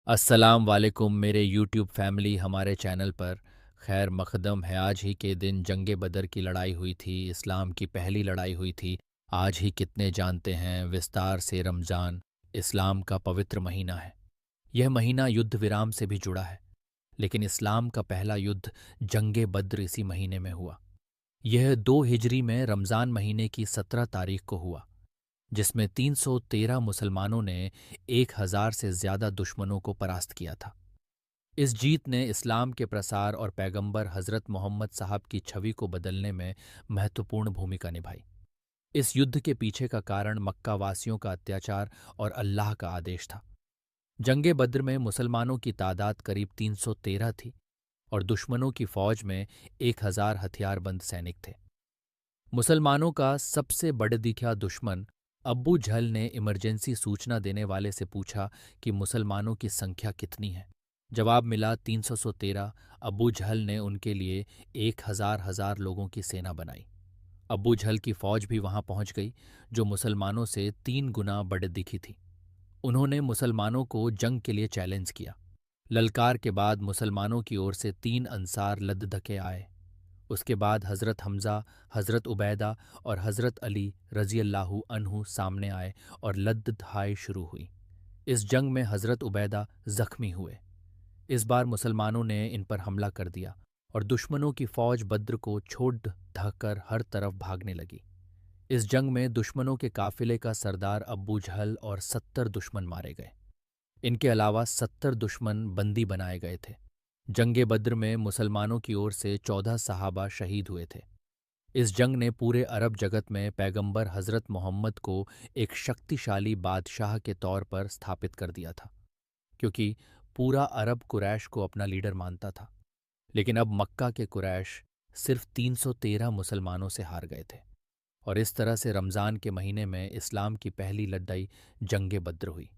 अस्सलाम वालेकुम मेरे यूट्यूब फैमिली हमारे चैनल पर खैर मकदम है। आज ही के दिन जंग बदर की लड़ाई हुई थी, इस्लाम की पहली लड़ाई हुई थी। आज ही कितने जानते हैं विस्तार से रमज़ान इस्लाम का पवित्र महीना है। यह महीना युद्ध विराम से भी जुड़ा है, लेकिन इस्लाम का पहला युद्ध जंग बद्र इसी महीने में हुआ। यह 2 हिजरी में रमज़ान महीने की 17 तारीख को हुआ, जिसमें 313 मुसलमानों ने 1000 से ज़्यादा दुश्मनों को परास्त किया था। इस जीत ने इस्लाम के प्रसार और पैगंबर हज़रत मोहम्मद साहब की छवि को बदलने में महत्वपूर्ण भूमिका निभाई। इस युद्ध के पीछे का कारण मक्का वासियों का अत्याचार और अल्लाह का आदेश था। जंगे बद्र में मुसलमानों की तादाद करीब 313 थी और दुश्मनों की फौज में 1000 हथियारबंद सैनिक थे। मुसलमानों का सबसे बड़दिखा दुश्मन अब्बू झल ने इमरजेंसी सूचना देने वाले से पूछा कि मुसलमानों की संख्या कितनी है। जवाब मिला 313। अब्बू झल ने उनके लिए 1000 लोगों की सेना बनाई। अब्बू झल की फौज भी वहां पहुंच गई, जो मुसलमानों से 3 गुना बड़दिखी थी। उन्होंने मुसलमानों को जंग के लिए चैलेंज किया। ललकार के बाद मुसलमानों की ओर से 3 अंसार लद्दखे आए। उसके बाद हज़रत हमज़ा, हज़रत उबैदा और हज़रत अली रज़ियल्लाहु अन्हु सामने आए और लद्दहाई शुरू हुई। इस जंग में हज़रत उबैदा ज़ख्मी हुए। इस बार मुसलमानों ने इन पर हमला कर दिया और दुश्मनों की फ़ौज बद्र को छोड़ ढहकर हर तरफ भागने लगी। इस जंग में दुश्मनों के काफ़िले का सरदार अब्बू जहल और 70 दुश्मन मारे गए। इनके अलावा 70 दुश्मन बंदी बनाए गए थे। जंगे बद्र में मुसलमानों की ओर से 14 सहाबा शहीद हुए थे। इस जंग ने पूरे अरब जगत में पैगंबर हज़रत मोहम्मद को एक शक्तिशाली बादशाह के तौर पर स्थापित कर दिया था, क्योंकि पूरा अरब कुरैश को अपना लीडर मानता था। लेकिन अब मक्का के कुरैश सिर्फ 313 मुसलमानों से हार गए थे और इस तरह से रमज़ान के महीने में इस्लाम की पहली लड़ाई जंगे बद्र हुई।